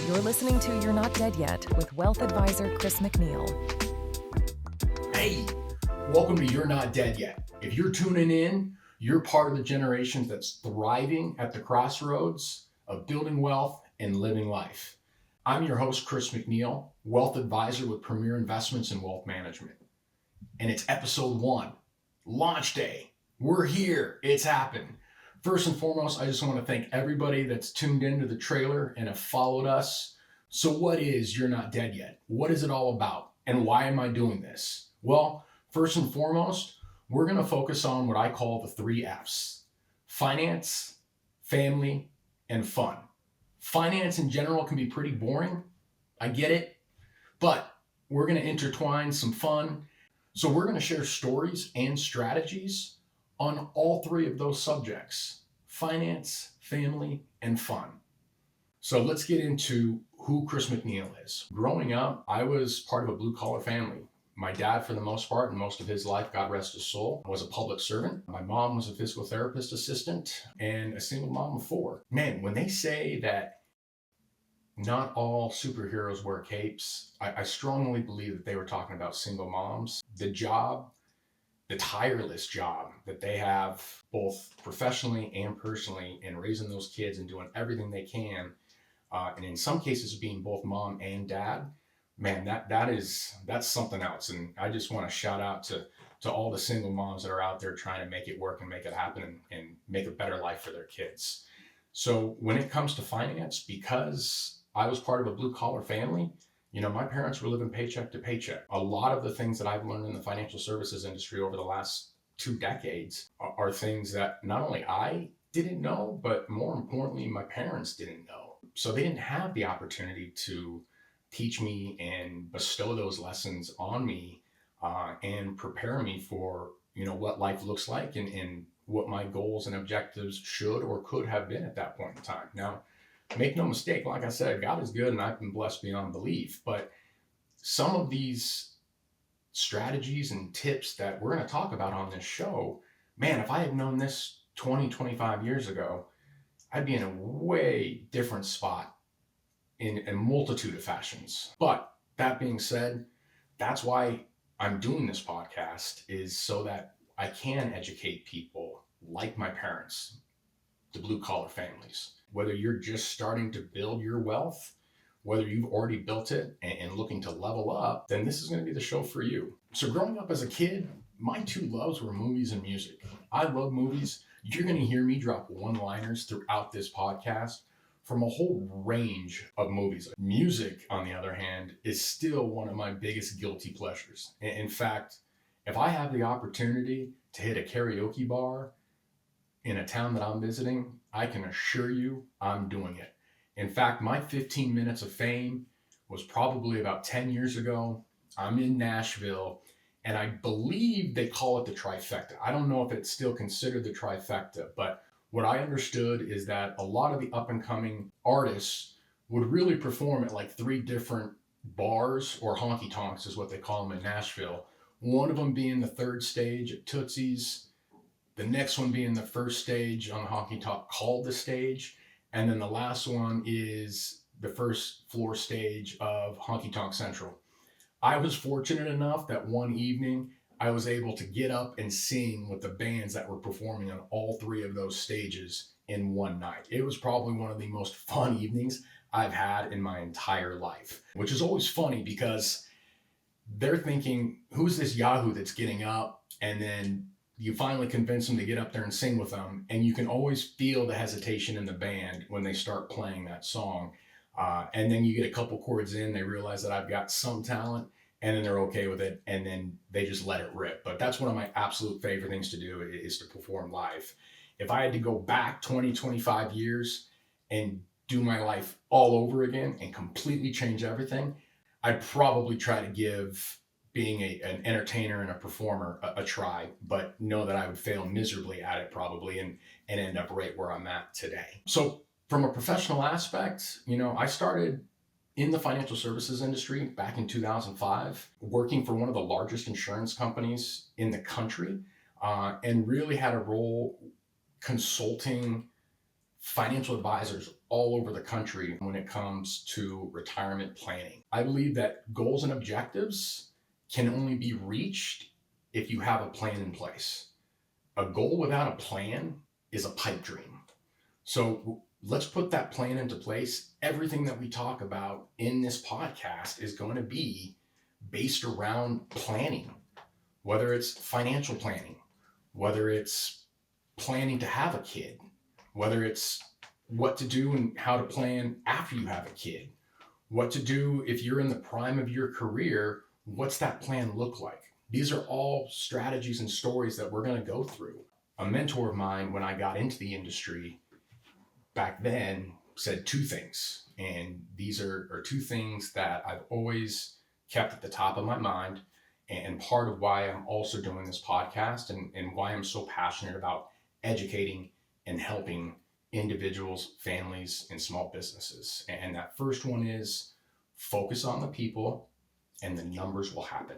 You're listening to You're Not Dead Yet with wealth advisor Chris McNeal. Hey, welcome to You're Not Dead Yet. If you're tuning in, you're part of the generation that's thriving at the crossroads of building wealth and living life. I'm your host, Chris McNeal, wealth advisor with Premier Investments in Wealth Management. And it's episode 1, launch day. We're here, it's happened. First and foremost, I just want to thank everybody that's tuned into the trailer and have followed us. So what is You're Not Dead Yet? What is it all about? And why am I doing this? Well, first and foremost, we're going to focus on what I call the 3 F's: finance, family, and fun. Finance in general can be pretty boring. I get it. But we're going to intertwine some fun. So we're going to share stories and strategies on all 3 of those subjects: finance, family, and fun. So let's get into who Chris McNeal is. Growing up, I was part of a blue-collar family. My dad, for the most part, and most of his life, God rest his soul, was a public servant. My mom was a physical therapist assistant and a single mom of 4. Man, when they say that not all superheroes wear capes, I strongly believe that they were talking about single moms. The tireless job that they have both professionally and personally in raising those kids and doing everything they can, and in some cases being both mom and dad, man, that's something else. And I just want to shout out to all the single moms that are out there trying to make it work and make it happen and make a better life for their kids. So when it comes to finance, because I was part of a blue collar family, my parents were living paycheck to paycheck. A lot of the things that I've learned in the financial services industry over the last 2 decades are things that not only I didn't know, but more importantly, my parents didn't know. So they didn't have the opportunity to teach me and bestow those lessons on me and prepare me for, what life looks like and what my goals and objectives should or could have been at that point in time. Now, make no mistake, like I said, God is good and I've been blessed beyond belief. But some of these strategies and tips that we're going to talk about on this show, man, if I had known this 20, 25 years ago, I'd be in a way different spot in a multitude of fashions. But that being said, that's why I'm doing this podcast, is so that I can educate people like my parents, the blue collar families. Whether you're just starting to build your wealth, whether you've already built it and looking to level up, then this is going to be the show for you. So growing up as a kid, my 2 loves were movies and music. I love movies. You're going to hear me drop one-liners throughout this podcast from a whole range of movies. Music, on the other hand, is still one of my biggest guilty pleasures. In fact, if I have the opportunity to hit a karaoke bar in a town that I'm visiting, I can assure you I'm doing it. In fact, my 15 minutes of fame was probably about 10 years ago. I'm in Nashville, and I believe they call it the trifecta. I don't know if it's still considered the trifecta, but what I understood is that a lot of the up-and-coming artists would really perform at like 3 different bars, or honky-tonks is what they call them in Nashville. One of them being the 3rd stage at Tootsie's, the next one being the 1st stage on the honky tonk called the Stage, and then the last one is the 1st floor stage of Honky Tonk Central. I was fortunate enough that one evening I was able to get up and sing with the bands that were performing on all 3 of those stages in one night. It was probably one of the most fun evenings I've had in my entire life, which is always funny because they're thinking, who's this Yahoo that's getting up? And then you finally convince them to get up there and sing with them, and you can always feel the hesitation in the band when they start playing that song. And then you get a couple chords in, they realize that I've got some talent, and then they're okay with it, and then they just let it rip. But that's one of my absolute favorite things to do, is to perform live. If I had to go back 20, 25 years and do my life all over again and completely change everything, I'd probably try to give being an entertainer and a performer a try, but know that I would fail miserably at it probably and end up right where I'm at today. So from a professional aspect, I started in the financial services industry back in 2005, working for one of the largest insurance companies in the country, and really had a role consulting financial advisors all over the country when it comes to retirement planning. I believe that goals and objectives can only be reached if you have a plan in place. A goal without a plan is a pipe dream. So let's put that plan into place. Everything that we talk about in this podcast is going to be based around planning, whether it's financial planning, whether it's planning to have a kid, whether it's what to do and how to plan after you have a kid, what to do if you're in the prime of your career, what's that plan look like? These are all strategies and stories that we're going to go through. A mentor of mine, when I got into the industry back then, said two things. And these are two things that I've always kept at the top of my mind, and part of why I'm also doing this podcast and why I'm so passionate about educating and helping individuals, families, and small businesses. And that first one is focus on the people and the numbers will happen.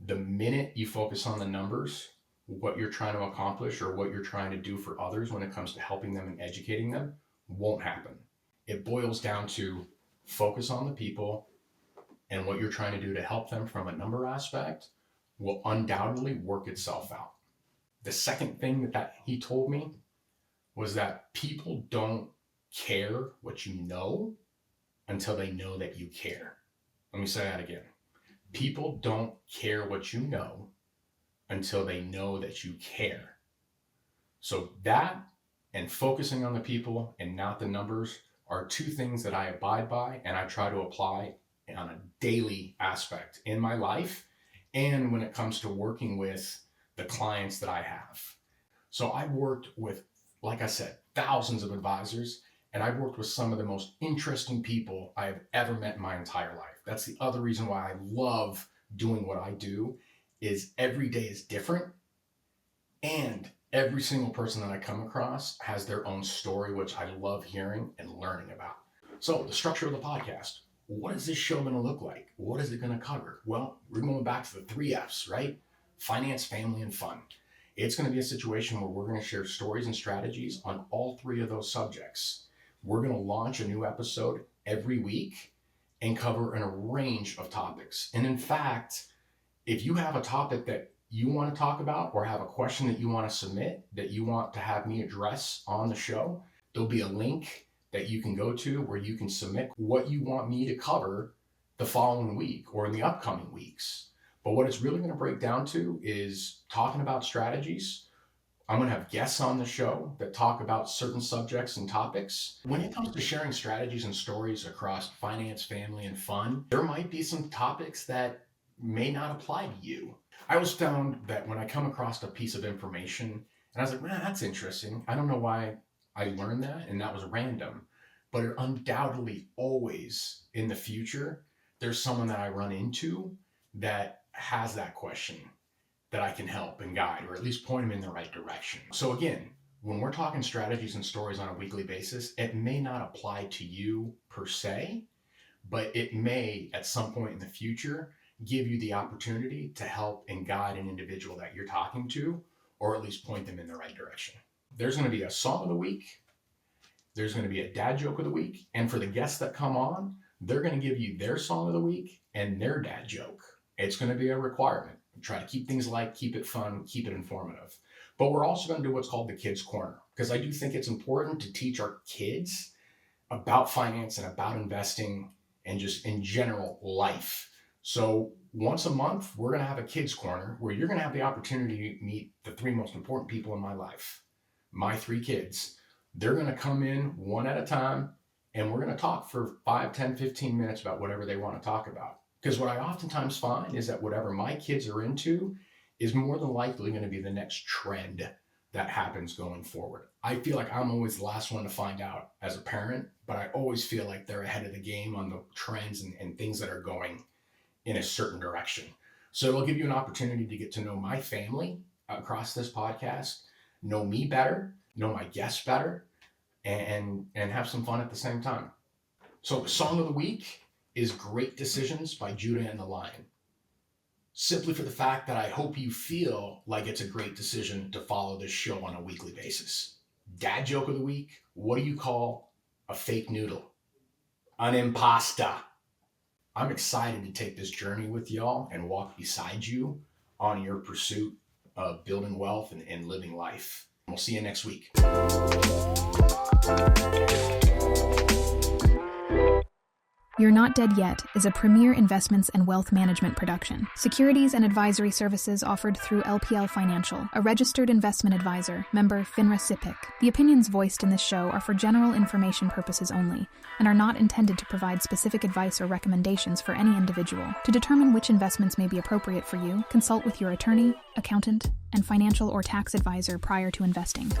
The minute you focus on the numbers, what you're trying to accomplish or what you're trying to do for others when it comes to helping them and educating them won't happen. It boils down to focus on the people, and what you're trying to do to help them from a number aspect will undoubtedly work itself out. The second thing that he told me was that people don't care what you know until they know that you care. Let me say that again. People don't care what you know until they know that you care. So that and focusing on the people and not the numbers are two things that I abide by and I try to apply on a daily aspect in my life and when it comes to working with the clients that I have. So I've worked with, like I said, thousands of advisors, and I've worked with some of the most interesting people I have ever met in my entire life. That's the other reason why I love doing what I do, is every day is different, and every single person that I come across has their own story, which I love hearing and learning about. So the structure of the podcast. What is this show going to look like? What is it going to cover? Well, we're going back to the 3 F's, right? Finance, family, and fun. It's going to be a situation where we're going to share stories and strategies on all 3 of those subjects. We're going to launch a new episode every week and cover a range of topics. And in fact, if you have a topic that you want to talk about or have a question that you want to submit that you want to have me address on the show, there'll be a link that you can go to where you can submit what you want me to cover the following week or in the upcoming weeks. But what it's really going to break down to is talking about strategies. I'm going to have guests on the show that talk about certain subjects and topics. When it comes to sharing strategies and stories across finance, family, and fun, there might be some topics that may not apply to you. I always found that when I come across a piece of information and I was like, man, that's interesting. I don't know why I learned that, and that was random, but it undoubtedly always in the future, there's someone that I run into that has that question that I can help and guide, or at least point them in the right direction. So again, when we're talking strategies and stories on a weekly basis, it may not apply to you per se, but it may at some point in the future give you the opportunity to help and guide an individual that you're talking to, or at least point them in the right direction. There's going to be a song of the week. There's going to be a dad joke of the week. And for the guests that come on, they're going to give you their song of the week and their dad joke. It's going to be a requirement. Try to keep things light, keep it fun, keep it informative. But we're also going to do what's called the Kids Corner, because I do think it's important to teach our kids about finance and about investing and just in general life. So once a month, we're going to have a Kids Corner where you're going to have the opportunity to meet the 3 most important people in my life. My 3 kids. They're going to come in one at a time, and we're going to talk for 5, 10, 15 minutes about whatever they want to talk about. Because what I oftentimes find is that whatever my kids are into is more than likely going to be the next trend that happens going forward. I feel like I'm always the last one to find out as a parent, but I always feel like they're ahead of the game on the trends and things that are going in a certain direction. So it'll give you an opportunity to get to know my family across this podcast, know me better, know my guests better, and have some fun at the same time. So the song of the week is Great Decisions by Judah and the Lion. Simply for the fact that I hope you feel like it's a great decision to follow this show on a weekly basis. Dad joke of the week. What do you call a fake noodle? An impasta. I'm excited to take this journey with y'all and walk beside you on your pursuit of building wealth and living life. We'll see you next week. You're Not Dead Yet is a premier investments and wealth management production. Securities and advisory services offered through LPL Financial, a registered investment advisor, member FINRA SIPC. The opinions voiced in this show are for general information purposes only and are not intended to provide specific advice or recommendations for any individual. To determine which investments may be appropriate for you, consult with your attorney, accountant, and financial or tax advisor prior to investing.